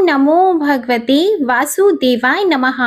नमो भगवते वासुदेवाय नमः।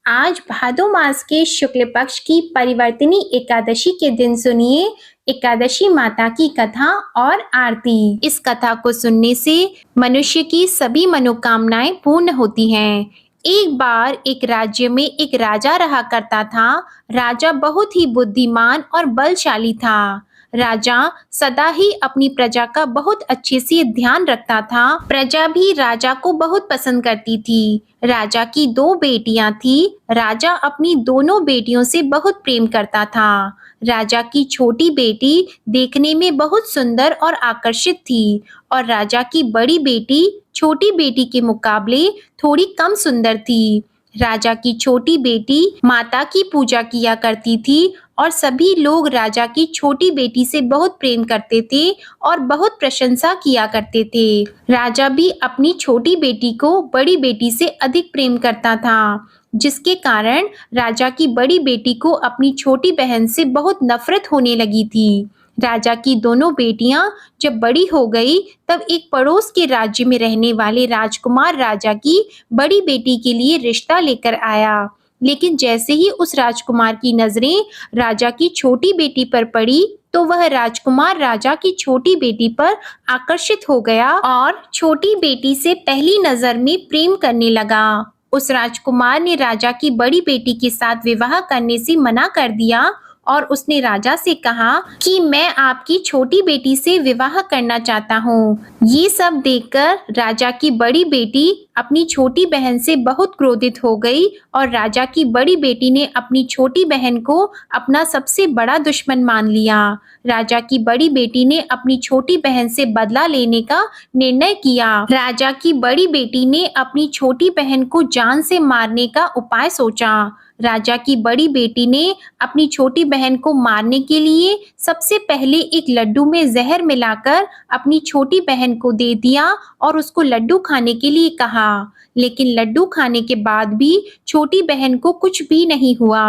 आज भादो मास के शुक्ल पक्ष की परिवर्तिनी एकादशी के दिन सुनिए एकादशी माता की कथा और आरती। इस कथा को सुनने से मनुष्य की सभी मनोकामनाएं पूर्ण होती हैं। एक बार एक राज्य में एक राजा रहा करता था। राजा बहुत ही बुद्धिमान और बलशाली था। राजा सदा ही अपनी प्रजा का बहुत अच्छे से ध्यान रखता था। प्रजा भी राजा को बहुत पसंद करती थी। राजा की दो बेटियां थी। राजा अपनी दोनों बेटियों से बहुत प्रेम करता था। राजा की छोटी बेटी देखने में बहुत सुंदर और आकर्षित थी और राजा की बड़ी बेटी छोटी बेटी के मुकाबले थोड़ी कम सुंदर थी। राजा की छोटी बेटी माता की पूजा किया करती थी और सभी लोग राजा की छोटी बेटी से बहुत प्रेम करते थे और बहुत प्रशंसा किया करते थे। राजा भी अपनी छोटी बेटी को बड़ी बेटी से अधिक प्रेम करता था, जिसके कारण राजा की बड़ी बेटी को अपनी छोटी बहन से बहुत नफरत होने लगी थी। राजा की दोनों बेटियां जब बड़ी हो गई तब एक पड़ोस के राज्य में रहने वाले राजकुमार राजा की बड़ी बेटी के लिए रिश्ता लेकर आया। लेकिन जैसे ही उस राजकुमार की नजरें राजा की छोटी बेटी पर पड़ी तो वह राजकुमार राजा की छोटी बेटी पर आकर्षित हो गया और छोटी बेटी से पहली नजर में प्रेम करने लगा। उस राजकुमार ने राजा की बड़ी बेटी के साथ विवाह करने से मना कर दिया और उसने राजा से कहा कि मैं आपकी छोटी बेटी से विवाह करना चाहता हूँ। ये सब देखकर राजा की बड़ी बेटी अपनी छोटी बहन से बहुत क्रोधित हो गई और राजा की बड़ी बेटी ने अपनी छोटी बहन को अपना सबसे बड़ा दुश्मन मान लिया। राजा की बड़ी बेटी ने अपनी छोटी बहन से बदला लेने का निर्णय किया। राजा की बड़ी बेटी ने अपनी छोटी बहन को जान से मारने का उपाय सोचा। राजा की बड़ी बेटी ने अपनी छोटी बहन को मारने के लिए सबसे पहले एक लड्डू में जहर मिलाकर अपनी छोटी बहन को दे दिया और उसको लड्डू खाने के लिए कहा। लेकिन लड्डू खाने के बाद भी छोटी बहन को कुछ भी नहीं हुआ।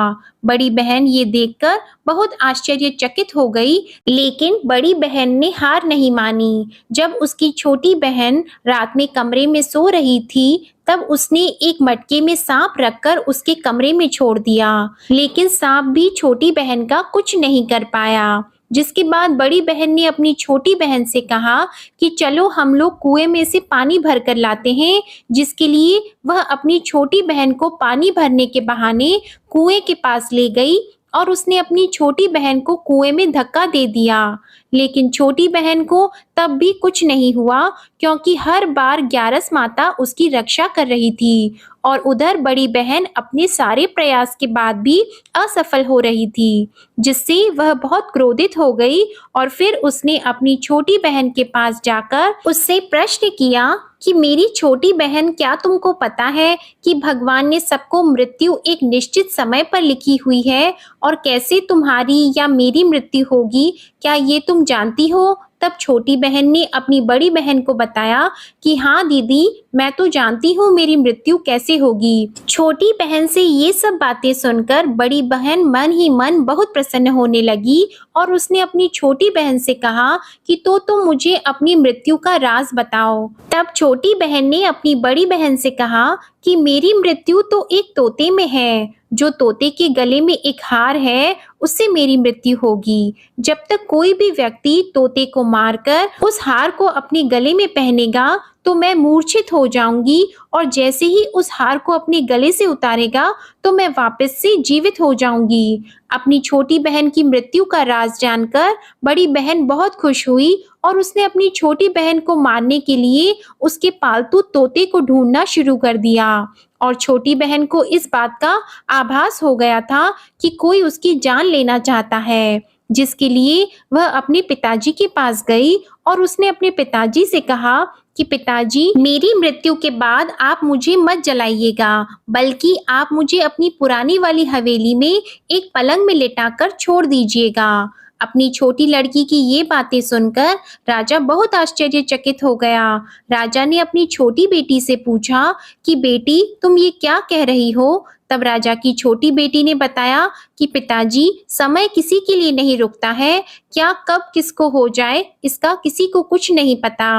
बड़ी बहन ये देखकर बहुत आश्चर्यचकित हो गई, लेकिन बड़ी बहन ने हार नहीं मानी। जब उसकी छोटी बहन रात में कमरे में सो रही थी तब उसने एक मटके में सांप रखकर उसके कमरे में छोड़ दिया, लेकिन सांप भी छोटी बहन का कुछ नहीं कर पाया। जिसके बाद बड़ी बहन ने अपनी छोटी बहन से कहा कि चलो हम लोग कुएं में से पानी भर कर लाते हैं, जिसके लिए वह अपनी छोटी बहन को पानी भरने के बहाने कुएं के पास ले गई और उसने अपनी छोटी बहन को कुएं में धक्का दे दिया। लेकिन छोटी बहन को तब भी कुछ नहीं हुआ, क्योंकि हर बार ग्यारस माता उसकी रक्षा कर रही थी और उधर बड़ी बहन अपने सारे प्रयास के बाद भी असफल हो रही थी, जिससे वह बहुत क्रोधित हो गई और फिर उसने अपनी छोटी बहन के पास जाकर उससे प्रश्न किया कि मेरी छोटी बहन, क्या तुमको पता है कि भगवान ने सबको मृत्यु एक निश्चित समय पर लिखी हुई है और कैसे तुम्हारी या मेरी मृत्यु होगी, क्या ये तुम जानती हो? तब छोटी बहन ने अपनी बड़ी बहन को बताया कि हाँ दीदी, मैं तो जानती हूँ मेरी मृत्यु कैसे होगी। छोटी बहन से ये सब बातें सुनकर बड़ी बहन मन ही मन बहुत प्रसन्न होने लगी और उसने अपनी छोटी बहन से कहा कि तो तुम मुझे अपनी मृत्यु का राज बताओ। तब छोटी बहन ने अपनी बड़ी बहन से कहा कि मेरी मृत्यु तो एक तोते में है। जो तोते के गले में एक हार है, उससे मेरी मृत्यु होगी। जब तक कोई भी व्यक्ति तोते को मारकर उस हार को अपने गले में पहनेगा तो मैं मूर्छित हो जाऊंगी और जैसे ही उस हार को अपने गले से उतारेगा तो मैं वापस से जीवित हो जाऊंगी। अपनी छोटी बहन की मृत्यु का राज जानकर बड़ी बहन बहुत खुश हुई और उसने अपनी छोटी बहन को मारने के लिए उसके पालतू तोते को ढूंढना शुरू कर दिया और छोटी बहन को इस बात का आभास हो गया था कि कोई उसकी जान लेना चाहता है, जिसके लिए वह अपने पिताजी के पास गई और उसने अपने पिताजी से कहा कि पिताजी, मेरी मृत्यु के बाद आप मुझे मत जलाइएगा, बल्कि आप मुझे अपनी पुरानी वाली हवेली में एक पलंग में लिटाकर छोड़ दीजिएगा। अपनी छोटी लड़की की ये बातें सुनकर राजा बहुत आश्चर्यचकित हो गया। राजा ने अपनी छोटी बेटी से पूछा कि बेटी, तुम ये क्या कह रही हो? तब राजा की छोटी बेटी ने बताया कि पिताजी, समय किसी के लिए नहीं रुकता है, क्या कब किसको हो जाए इसका किसी को कुछ नहीं पता।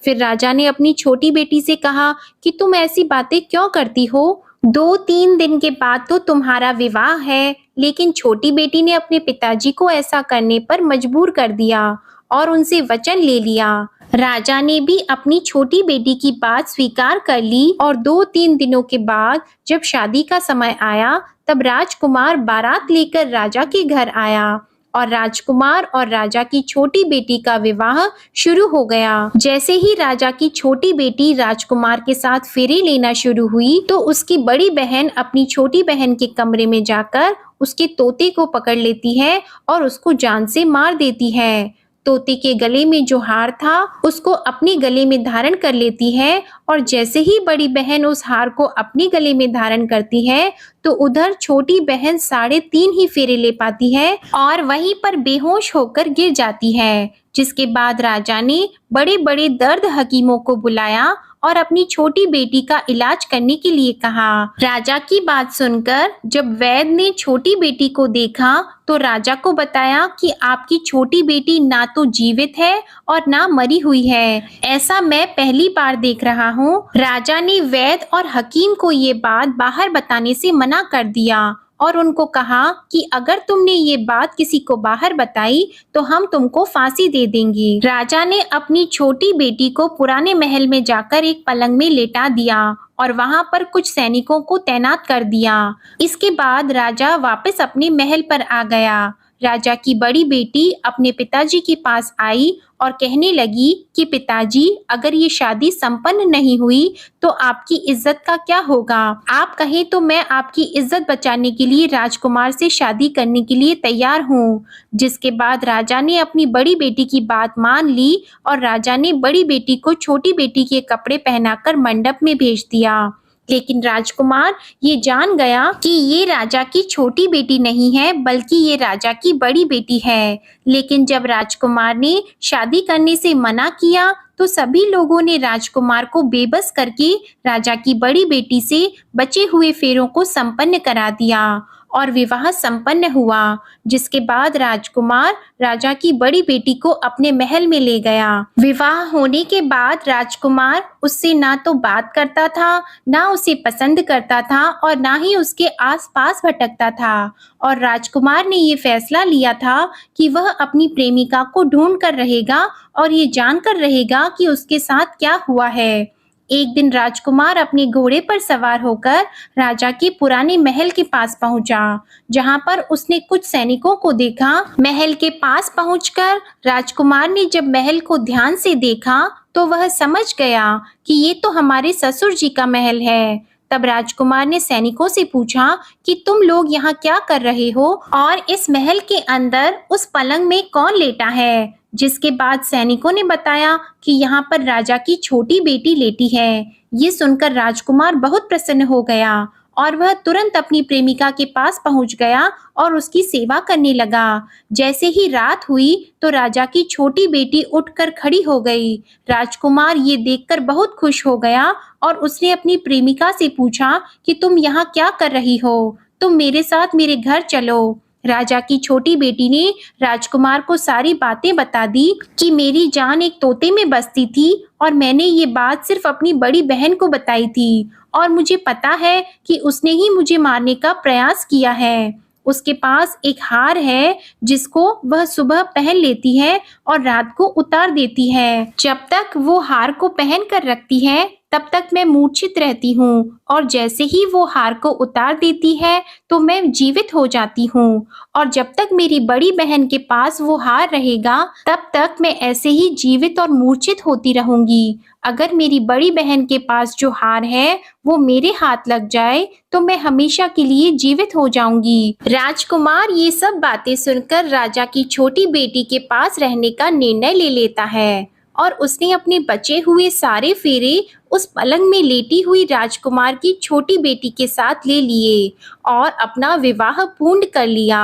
फिर राजा ने अपनी छोटी बेटी से कहा कि तुम ऐसी बातें क्यों करती हो? 2-3 दिन के बाद तो तुम्हारा विवाह है। लेकिन छोटी बेटी ने अपने पिताजी को ऐसा करने पर मजबूर कर दिया और उनसे वचन ले लिया। राजा ने भी अपनी छोटी बेटी की बात स्वीकार कर ली और 2-3 दिनों के बाद जब शादी का समय आया, तब राजकुमार बारात लेकर राजा के घर आया और राजकुमार और राजा की छोटी बेटी का विवाह शुरू हो गया। जैसे ही राजा की छोटी बेटी राजकुमार के साथ फेरे लेना शुरू हुई, तो उसकी बड़ी बहन अपनी छोटी बहन के कमरे में जाकर उसके तोते को पकड़ लेती है और उसको जान से मार देती है। तोते के गले में जो हार था उसको अपने गले में धारण कर लेती है और जैसे ही बड़ी बहन उस हार को अपने गले में धारण करती है, तो उधर छोटी बहन 3.5 ही फेरे ले पाती है और वहीं पर बेहोश होकर गिर जाती है। जिसके बाद राजा ने बड़े बड़े दर्द हकीमों को बुलाया और अपनी छोटी बेटी का इलाज करने के लिए कहा। राजा की बात सुनकर जब वैद्य ने छोटी बेटी को देखा, तो राजा को बताया कि आपकी छोटी बेटी ना तो जीवित है और ना मरी हुई है। ऐसा मैं पहली बार देख रहा हूँ। राजा ने वैद्य और हकीम को ये बात बाहर बताने से मना कर दिया और उनको कहा कि अगर तुमने ये बात किसी को बाहर बताई तो हम तुमको फांसी दे देंगे। राजा ने अपनी छोटी बेटी को पुराने महल में जाकर एक पलंग में लेटा दिया और वहां पर कुछ सैनिकों को तैनात कर दिया। इसके बाद राजा वापस अपने महल पर आ गया। राजा की बड़ी बेटी अपने पिताजी के पास आई और कहने लगी कि पिताजी, अगर ये शादी संपन्न नहीं हुई तो आपकी इज्जत का क्या होगा? आप कहें तो मैं आपकी इज्जत बचाने के लिए राजकुमार से शादी करने के लिए तैयार हूँ। जिसके बाद राजा ने अपनी बड़ी बेटी की बात मान ली और राजा ने बड़ी बेटी को छोटी बेटी के कपड़े पहनाकर मंडप में भेज दिया। लेकिन राजकुमार ये जान गया कि ये राजा की छोटी बेटी नहीं है, बल्कि ये राजा की बड़ी बेटी है। लेकिन जब राजकुमार ने शादी करने से मना किया, तो सभी लोगों ने राजकुमार को बेबस करके राजा की बड़ी बेटी से बचे हुए फेरों को संपन्न करा दिया और विवाह संपन्न हुआ। जिसके बाद राजकुमार राजा की बड़ी बेटी को अपने महल में ले गया। विवाह होने के बाद राजकुमार उससे ना तो बात करता था, ना उसे पसंद करता था और ना ही उसके आसपास भटकता था। और राजकुमार ने ये फैसला लिया था कि वह अपनी प्रेमिका को ढूंढ कर रहेगा और ये जानकर रहेगा कि उसके साथ क्या हुआ है। एक दिन राजकुमार अपने घोड़े पर सवार होकर राजा के पुराने महल के पास पहुंचा, जहां पर उसने कुछ सैनिकों को देखा। महल के पास पहुंचकर राजकुमार ने जब महल को ध्यान से देखा, तो वह समझ गया कि ये तो हमारे ससुर जी का महल है। तब राजकुमार ने सैनिकों से पूछा कि तुम लोग यहाँ क्या कर रहे हो और इस महल के अंदर उस पलंग में कौन लेटा है? जिसके बाद सैनिकों ने बताया कि यहाँ पर राजा की छोटी बेटी लेटी है। ये सुनकर राजकुमार बहुत प्रसन्न हो गया और वह तुरंत अपनी प्रेमिका के पास पहुंच गया और उसकी सेवा करने लगा। जैसे ही रात हुई तो राजा की छोटी बेटी उठकर खड़ी हो गई। राजकुमार ये देखकर बहुत खुश हो गया और उसने अपनी प्रेमिका से पूछा कि तुम यहाँ क्या कर रही हो? तुम मेरे साथ मेरे घर चलो। राजा की छोटी बेटी ने राजकुमार को सारी बातें बता दी कि मेरी जान एक तोते में बसती थी और मैंने ये बात सिर्फ अपनी बड़ी बहन को बताई थी और मुझे पता है कि उसने ही मुझे मारने का प्रयास किया है। उसके पास एक हार है जिसको वह सुबह पहन लेती है और रात को उतार देती है। जब तक वो हार को पहन कर रखती है तब तक मैं मूर्छित रहती हूँ और जैसे ही वो हार को उतार देती है तो मैं जीवित हो जाती हूँ और जब तक मेरी बड़ी बहन के पास वो हार रहेगा तब तक मैं ऐसे ही जीवित और मूर्छित होती रहूंगी। अगर मेरी बड़ी बहन के पास जो हार है वो मेरे हाथ लग जाए तो मैं हमेशा के लिए जीवित हो जाऊंगी। राजकुमार ये सब बातें सुनकर राजा की छोटी बेटी के पास रहने का निर्णय ले लेता है और उसने अपने बचे हुए सारे फेरे उस पलंग में लेटी हुई राजकुमार की छोटी बेटी के साथ ले लिए और अपना विवाह पूर्ण कर लिया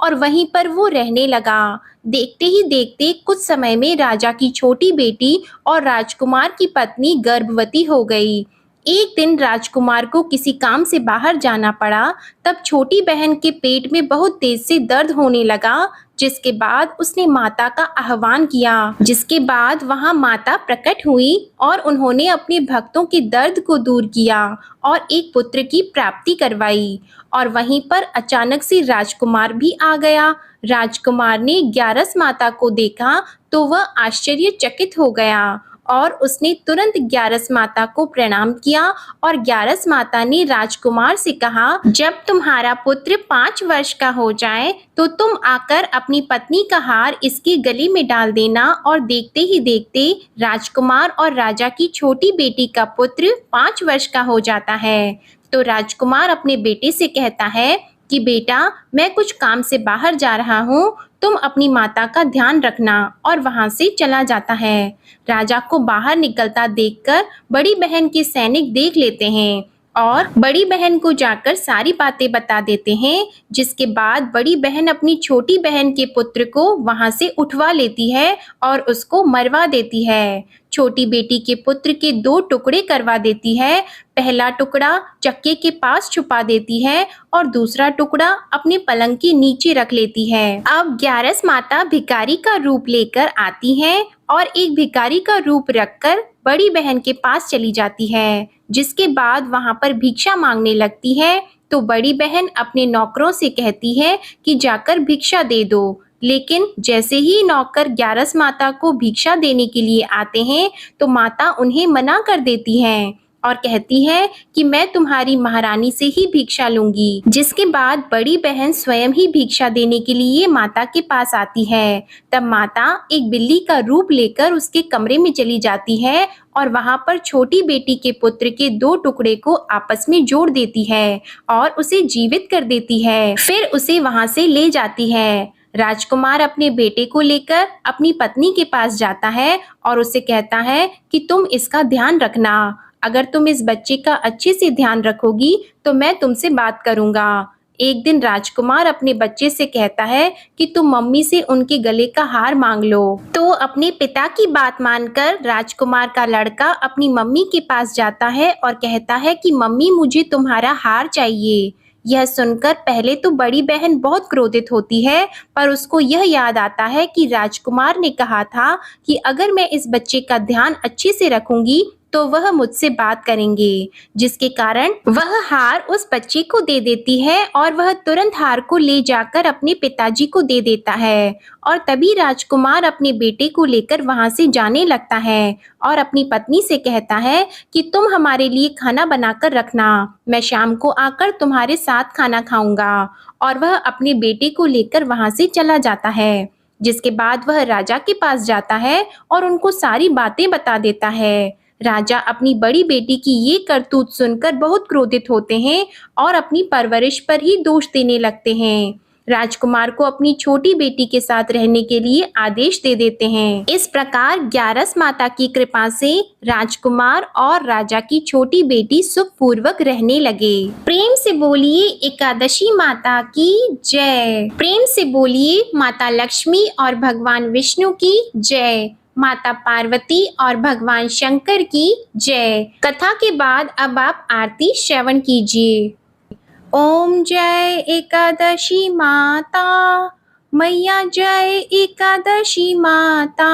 और वहीं पर वो रहने लगा। देखते ही देखते कुछ समय में राजा की छोटी बेटी और राजकुमार की पत्नी गर्भवती हो गई। एक दिन राजकुमार को किसी काम से बाहर जाना पड़ा। तब छोटी बहन के पेट में बहुत तेज से दर्द होने लगा, जिसके बाद उसने माता का आह्वान किया। जिसके बाद वहां माता प्रकट हुई और उन्होंने अपने भक्तों के दर्द को दूर किया और एक पुत्र की प्राप्ति करवाई। और वहीं पर अचानक से राजकुमार भी आ गया। राजकुमार ने ग्यारस माता को देखा तो वह आश्चर्यचकित हो गया और उसने तुरंत ग्यारस माता को प्रणाम किया। और ग्यारस माता ने राजकुमार से कहा, जब तुम्हारा पुत्र 5 वर्ष का हो जाए तो तुम आकर अपनी पत्नी का हार इसके गले में डाल देना। और देखते ही देखते राजकुमार और राजा की छोटी बेटी का पुत्र 5 वर्ष का हो जाता है। तो राजकुमार अपने बेटे से कहता है कि बेटा, मैं कुछ काम से बाहर जा रहा हूँ, तुम अपनी माता का ध्यान रखना। और वहां से चला जाता है। राजा को बाहर निकलता देखकर बड़ी बहन के सैनिक देख लेते हैं और बड़ी बहन को जाकर सारी बातें बता देते हैं। जिसके बाद बड़ी बहन अपनी छोटी बहन के पुत्र को वहां से उठवा लेती है और उसको मरवा देती है। छोटी बेटी के पुत्र के 2 टुकड़े करवा देती है। पहला टुकड़ा चक्के के पास छुपा देती है और दूसरा टुकड़ा अपने पलंग के नीचे रख लेती है। अब ग्यारस माता भिखारी का रूप लेकर आती है और एक भिखारी का रूप रखकर बड़ी बहन के पास चली जाती है। जिसके बाद वहां पर भिक्षा मांगने लगती है। तो बड़ी बहन अपने नौकरों से कहती है कि जाकर भिक्षा दे दो। लेकिन जैसे ही नौकर ग्यारस माता को भिक्षा देने के लिए आते हैं तो माता उन्हें मना कर देती हैं और कहती है कि मैं तुम्हारी महारानी से ही भिक्षा लूंगी। जिसके बाद बड़ी बहन स्वयं ही भिक्षा देने के लिए माता के पास आती है। तब माता एक बिल्ली का रूप लेकर उसके कमरे में चली जाती है और वहां पर छोटी बेटी के पुत्र के 2 टुकड़े को आपस में जोड़ देती है और उसे जीवित कर देती है। फिर उसे वहां से ले जाती है। राजकुमार अपने बेटे को लेकर अपनी पत्नी के पास जाता है और उसे कहता है कि तुम इसका ध्यान रखना। अगर तुम इस बच्चे का अच्छे से ध्यान रखोगी तो मैं तुमसे बात करूंगा। एक दिन राजकुमार अपने बच्चे से कहता है कि तुम मम्मी से उनके गले का हार मांग लो। तो अपने पिता की बात मानकर राजकुमार का लड़का अपनी मम्मी के पास जाता है और कहता है कि मम्मी, मुझे तुम्हारा हार चाहिए। यह सुनकर पहले तो बड़ी बहन बहुत क्रोधित होती है, पर उसको यह याद आता है कि राजकुमार ने कहा था कि अगर मैं इस बच्चे का ध्यान अच्छे से रखूंगी तो वह मुझसे बात करेंगे। जिसके कारण वह हार उस बच्चे को दे देती है और वह तुरंत हार को ले जाकर अपने पिताजी को दे देता है। और तभी राजकुमार अपने बेटे को लेकर वहां से जाने लगता है और अपनी पत्नी से कहता है कि तुम हमारे लिए खाना बनाकर रखना, मैं शाम को आकर तुम्हारे साथ खाना खाऊंगा। और वह अपने बेटे को लेकर वहां से चला जाता है। जिसके बाद वह राजा के पास जाता है और उनको सारी बातें बता देता है। राजा अपनी बड़ी बेटी की ये करतूत सुनकर बहुत क्रोधित होते हैं और अपनी परवरिश पर ही दोष देने लगते हैं। राजकुमार को अपनी छोटी बेटी के साथ रहने के लिए आदेश दे देते हैं। इस प्रकार ग्यारस माता की कृपा से राजकुमार और राजा की छोटी बेटी सुखपूर्वक रहने लगे। प्रेम से बोलिए एकादशी माता की जय। प्रेम से बोलिए माता लक्ष्मी और भगवान विष्णु की जय। माता पार्वती और भगवान शंकर की जय। कथा के बाद अब आप आरती श्रवण कीजिए। ओम जय एकादशी माता मैया, जय एकादशी माता।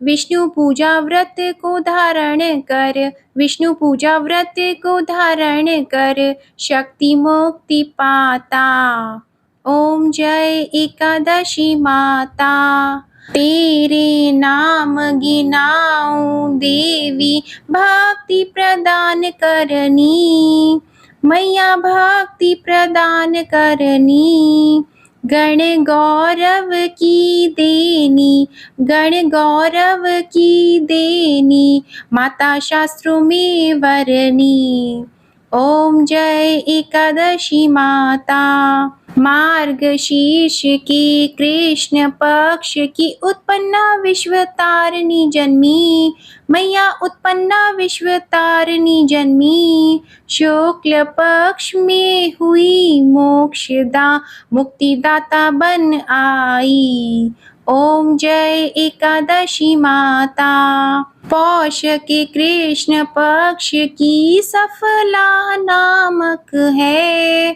विष्णु पूजा व्रत को धारण कर, विष्णु पूजा व्रत को धारण कर, शक्ति मुक्ति पाता। ओम जय एकादशी माता। तेरे नाम गिनाऊं देवी, भक्ति प्रदान करनी मैया, भक्ति प्रदान करनी। गण गौरव की देनी, गण गौरव की देनी, माता शास्त्रों में वरनी। ओम जय एकादशी माता। मार्गशीर्ष की कृष्ण पक्ष की उत्पन्ना विश्वतारिणी जन्मी मैया, उत्पन्ना विश्वतारिणी जन्मी। शुक्ल पक्ष में हुई मोक्षदा, मुक्तिदाता बन आई। ओम जय एकादशी माता। पौष के कृष्ण पक्ष की सफला नामक है,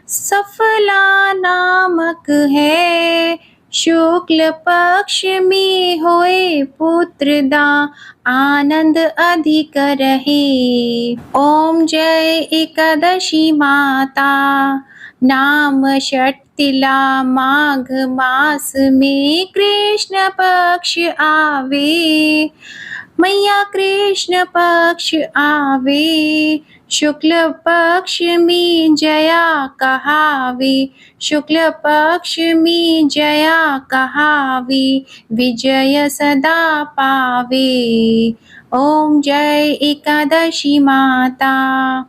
सफला नामक है। शुक्ल पक्ष में होए पुत्रदा, आनंद अधिक रहे। ओम जय एकादशी माता। नाम षटतिला माघ मास में कृष्ण पक्ष आवे, मैया कृष्ण पक्ष आवे। शुक्ल पक्ष में जया कहावे, शुक्ल पक्ष में जया कहावे। विजय सदा पावे। ओम जय एकादशी माता।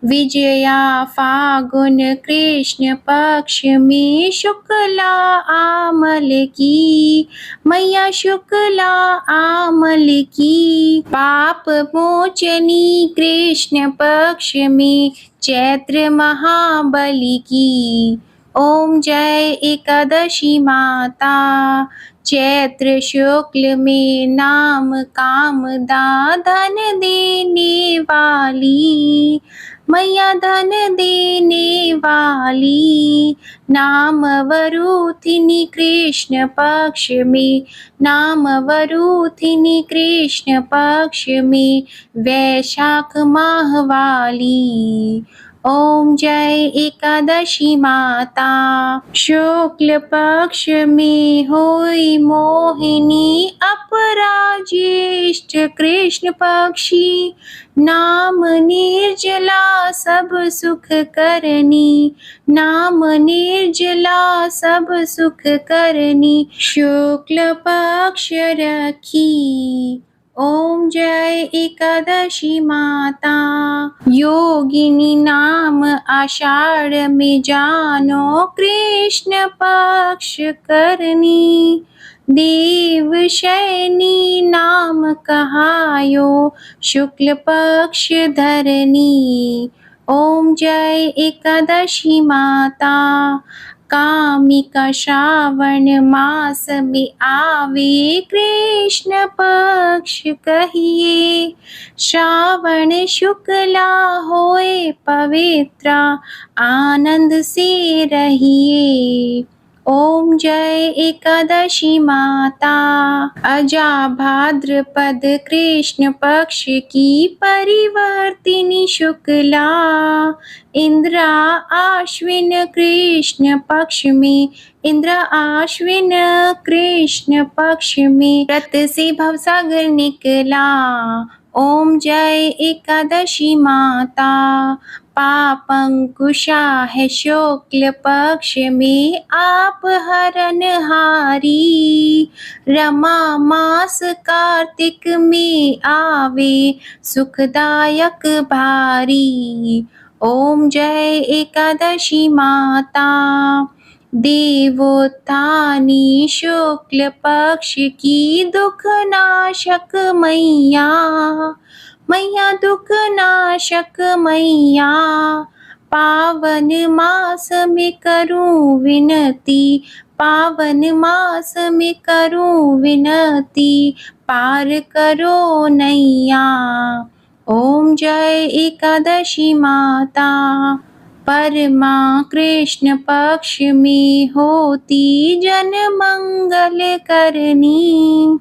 विजया फागुन कृष्ण पक्ष में शुक्ला आमल की, मैया शुक्ला आमल की। पाप मोचनी कृष्ण पक्ष में चैत्र महाबली की। ओम जय एकादशी माता। चैत्र शुक्ल में नाम कामदा, धन देने वाली, मैया धन देने वाली। नाम वरूथिनी कृष्ण पक्ष में, नाम वरूथिनी कृष्ण पक्ष में। वैशाख माह वाली। ओम जय एकादशी माता। शुक्ल पक्ष में होई मोहिनी, अपराज्येष्ठ कृष्ण पक्षी। नाम निर्जला सब सुख करनी, नाम निर्जला सब सुख करनी। शुक्ल पक्ष रखी। ओम जय एकादशी माता। योगिनी नाम आषाढ़ में जानो, कृष्ण पक्ष करनी। देव शयनी नाम कहायो, शुक्ल पक्ष धरनी। ओम जय एकादशी माता। कामिका श्रावण मास में आवे, कृष्ण पक्ष कहिए। श्रावण शुक्ला होए पवित्रा, आनंद से रहिए। ओम जय एकादशी माता। अजा भाद्रपद कृष्ण पक्ष की परिवर्तिनी शुक्ला। इंद्रा आश्विन कृष्ण पक्ष में, इंद्र आश्विन कृष्ण पक्ष में। रत से भवसागर निकला। ओम जय एकादशी माता। पापंकुशा है शुक्ल पक्ष में, आप हरन हारी। रमा मास कार्तिक में आवे, सुखदायक भारी। ओम जय एकादशी माता। देवोत्थानी शुक्ल पक्ष की, दुख नाशक मैया, मैया दुख नाशक मैया। पावन मास में करूं विनती, पावन मास में करूं विनती। पार करो नैया। ओम जय एकादशी माता। परमा कृष्ण पक्ष में होती, जन मंगल करनी,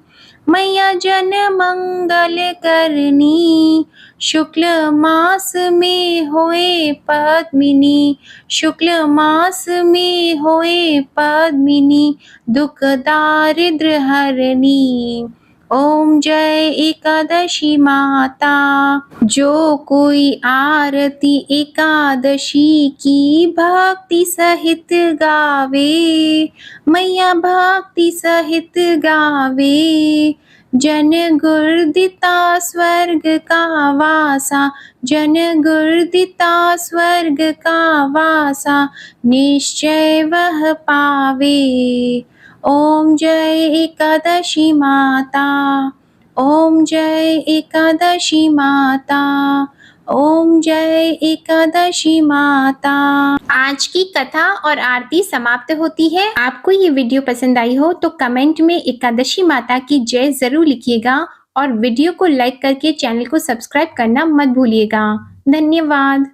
मैया जन मंगल करनी। शुक्ल मास में होए पद्मिनी, शुक्ल मास में होए पद्मिनी। दुख दारिद्र हरनी। ओम जय एकादशी माता। जो कोई आरती एकादशी की भक्ति सहित गावे, मैया भक्ति सहित गावे। जन गुर्दिता स्वर्ग का वासा, जन गुर्दिता स्वर्ग का वासा। निश्चय वह पावे। ओम जय एकादशी माता। ओम जय एकादशी माता। ओम जय एकादशी माता। आज की कथा और आरती समाप्त होती है। आपको ये वीडियो पसंद आई हो तो कमेंट में एकादशी माता की जय जरूर लिखिएगा और वीडियो को लाइक करके चैनल को सब्सक्राइब करना मत भूलिएगा। धन्यवाद।